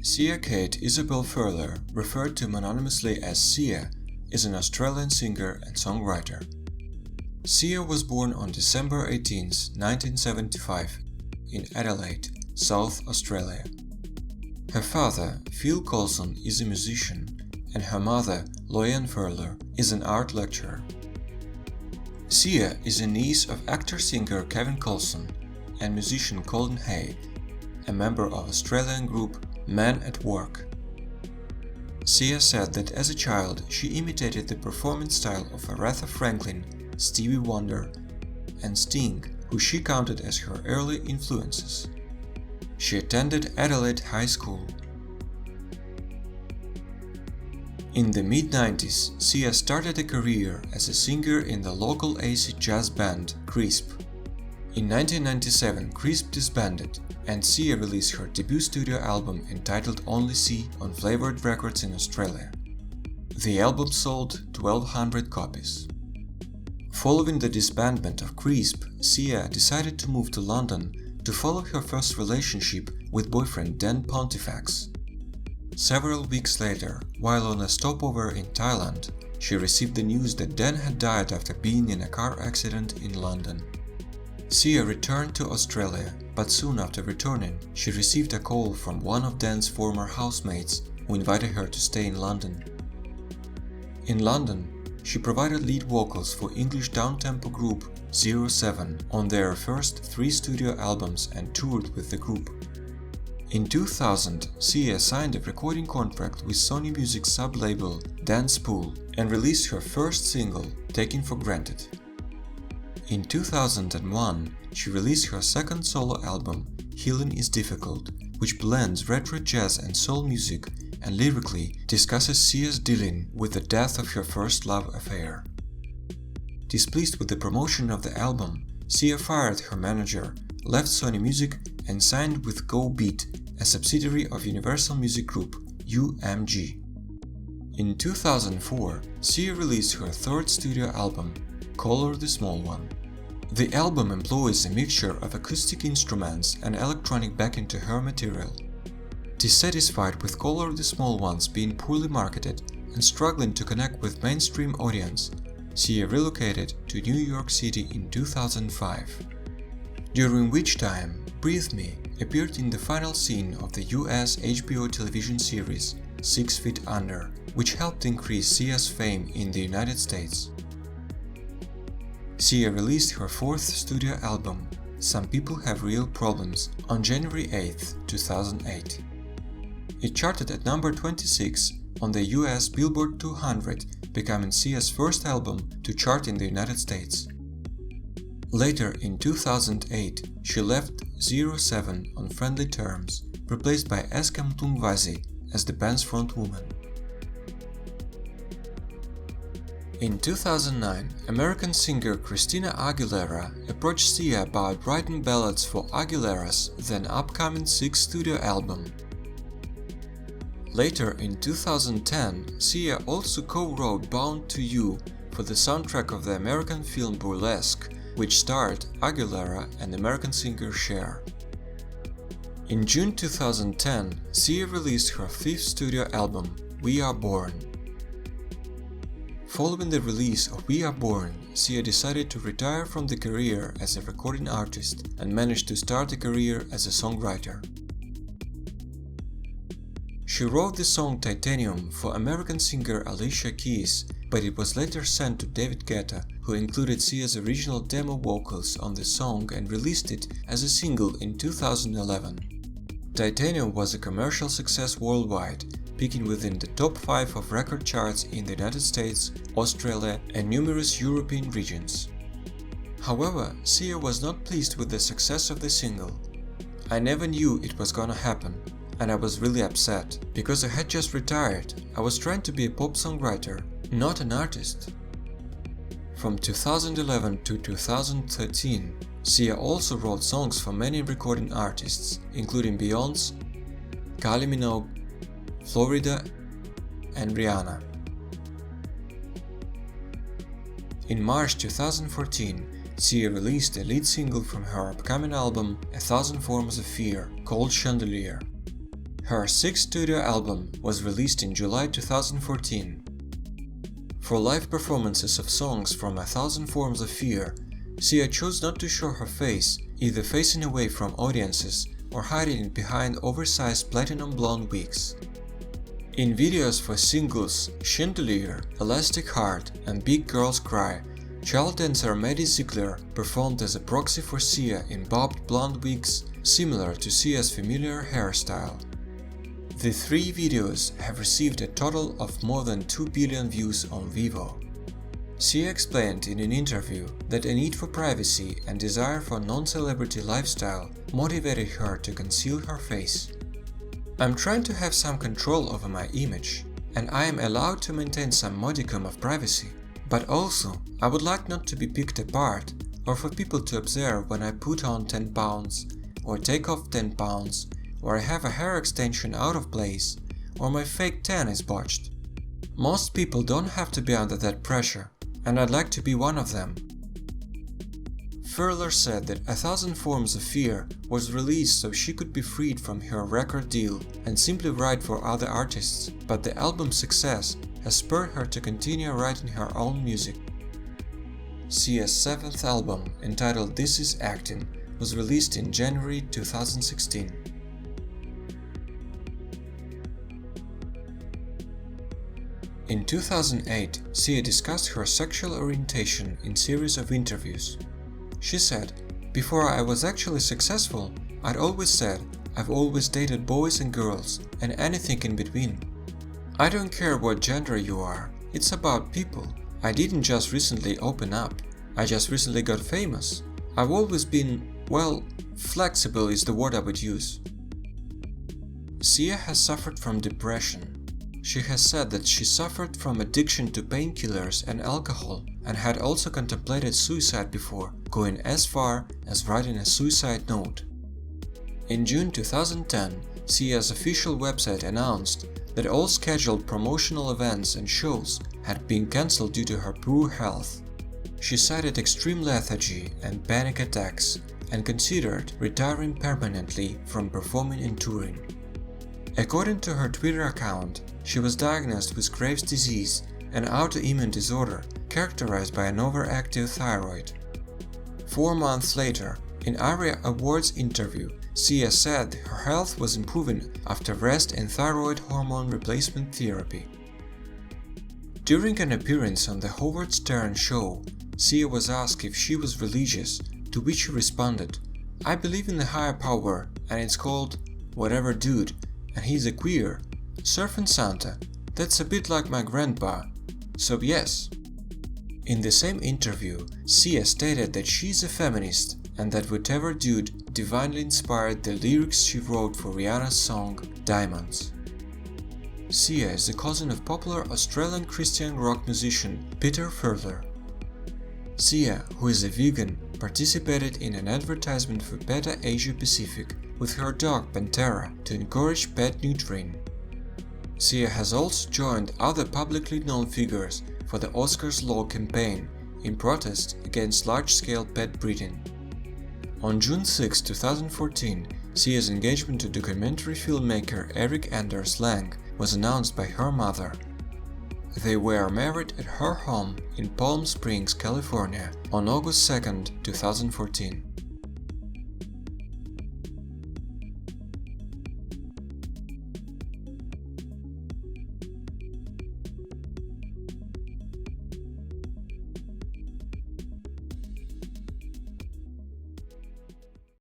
Sia Kate Isobelle Furler, referred to anonymously as Sia, is an Australian singer and songwriter. Sia was born on December 18, 1975, in Adelaide, South Australia. Her father, Phil Coulson, is a musician, and her mother, Loyan Furler, is an art lecturer. Sia is a niece of actor-singer Kevin Coulson and musician Colin Hay, a member of Australian group Men at Work. Sia said that as a child she imitated the performance style of Aretha Franklin, Stevie Wonder, and Sting, who she counted as her early influences. She attended Adelaide High School. In the mid-90s, Sia started a career as a singer in the local acid jazz band Crisp. In 1997, Crisp disbanded, and Sia released her debut studio album entitled Only See on Flavored Records in Australia. The album sold 1,200 copies. Following the disbandment of Crisp, Sia decided to move to London to follow her first relationship with boyfriend Dan Pontifex. Several weeks later, while on a stopover in Thailand, she received the news that Dan had died after being in a car accident in London. Sia returned to Australia, but soon after returning, she received a call from one of Dan's former housemates who invited her to stay in London. In London, she provided lead vocals for English downtempo group 07 on their first 3 studio albums and toured with the group. In 2000, Sia signed a recording contract with Sony Music sub-label Dance Pool and released her first single, Taken for Granted. In 2001, she released her second solo album, Healing is Difficult, which blends retro jazz and soul music and lyrically discusses Sia's dealing with the death of her first love affair. Displeased with the promotion of the album, Sia fired her manager, left Sony Music and signed with Go Beat, a subsidiary of Universal Music Group, UMG. In 2004, Sia released her third studio album, Color the Small One. The album employs a mixture of acoustic instruments and electronic backing to her material. Dissatisfied with Color the Small Ones being poorly marketed and struggling to connect with mainstream audience, Sia relocated to New York City in 2005. During which time, Breathe Me appeared in the final scene of the US HBO television series 6 Feet Under, which helped increase Sia's fame in the United States. Sia released her fourth studio album, Some People Have Real Problems, on January 8, 2008. It charted at number 26 on the US Billboard 200, becoming Sia's first album to chart in the United States. Later in 2008, she left 07 on friendly terms, replaced by Eska Mtungwazi as the band's frontwoman. In 2009, American singer Christina Aguilera approached Sia about writing ballads for Aguilera's then upcoming 6th studio album. Later in 2010, Sia also co-wrote Bound to You for the soundtrack of the American film Burlesque, which starred Aguilera and American singer Cher. In June 2010, Sia released her 5th studio album, We Are Born. Following the release of We Are Born, Sia decided to retire from the career as a recording artist and managed to start a career as a songwriter. She wrote the song Titanium for American singer Alicia Keys, but it was later sent to David Guetta, who included Sia's original demo vocals on the song and released it as a single in 2011. Titanium was a commercial success worldwide, peaking within the top 5 of record charts in the United States, Australia, and numerous European regions. However, Sia was not pleased with the success of the single. I never knew it was gonna happen, and I was really upset, because I had just retired. I was trying to be a pop songwriter, not an artist. From 2011 to 2013, Sia also wrote songs for many recording artists, including Beyoncé, Kylie Minogue, Florida, and Rihanna. In March 2014, Sia released a lead single from her upcoming album A Thousand Forms of Fear called Chandelier. Her sixth studio album was released in July 2014. For live performances of songs from 1,000 Forms of Fear, Sia chose not to show her face, either facing away from audiences or hiding it behind oversized platinum blonde wigs. In videos for singles Chandelier, Elastic Heart and Big Girls Cry, child dancer Maddie Ziegler performed as a proxy for Sia in bobbed blonde wigs similar to Sia's familiar hairstyle. The three videos have received a total of more than 2 billion views on Vivo. Sia explained in an interview that a need for privacy and desire for a non-celebrity lifestyle motivated her to conceal her face. "I'm trying to have some control over my image, and I am allowed to maintain some modicum of privacy. But also, I would like not to be picked apart or for people to observe when I put on 10 pounds or take off 10 pounds or I have a hair extension out of place or my fake tan is botched. Most people don't have to be under that pressure, and I'd like to be one of them." Furler said that 1,000 Forms of Fear was released so she could be freed from her record deal and simply write for other artists, but the album's success has spurred her to continue writing her own music. Sia's seventh album, entitled This Is Acting, was released in January 2016. In 2008, Sia discussed her sexual orientation in a series of interviews. She said, "Before I was actually successful, I'd always said I've always dated boys and girls and anything in between. I don't care what gender you are, it's about people. I didn't just recently open up, I just recently got famous. I've always been, well, flexible is the word I would use." Sia has suffered from depression. She has said that she suffered from addiction to painkillers and alcohol and had also contemplated suicide before, going as far as writing a suicide note. In June 2010, Sia's official website announced that all scheduled promotional events and shows had been cancelled due to her poor health. She cited extreme lethargy and panic attacks and considered retiring permanently from performing and touring. According to her Twitter account, she was diagnosed with Graves' disease, an autoimmune disorder characterized by an overactive thyroid. 4 months later, in ARIA Awards interview, Sia said her health was improving after rest and thyroid hormone replacement therapy. During an appearance on the Howard Stern show, Sia was asked if she was religious, to which she responded, "I believe in the higher power and it's called whatever dude, and he's a queer. Surfing Santa, that's a bit like my grandpa, so yes." In the same interview, Sia stated that she's a feminist and that whatever dude divinely inspired the lyrics she wrote for Rihanna's song Diamonds. Sia is the cousin of popular Australian Christian rock musician Peter Furler. Sia, who is a vegan, participated in an advertisement for PETA Asia Pacific with her dog Pantera to encourage pet neutering. Sia has also joined other publicly known figures for the Oscars Law campaign in protest against large-scale pet breeding. On June 6, 2014, Sia's engagement to documentary filmmaker Eric Anders Lang was announced by her mother. They were married at her home in Palm Springs, California on August 2, 2014.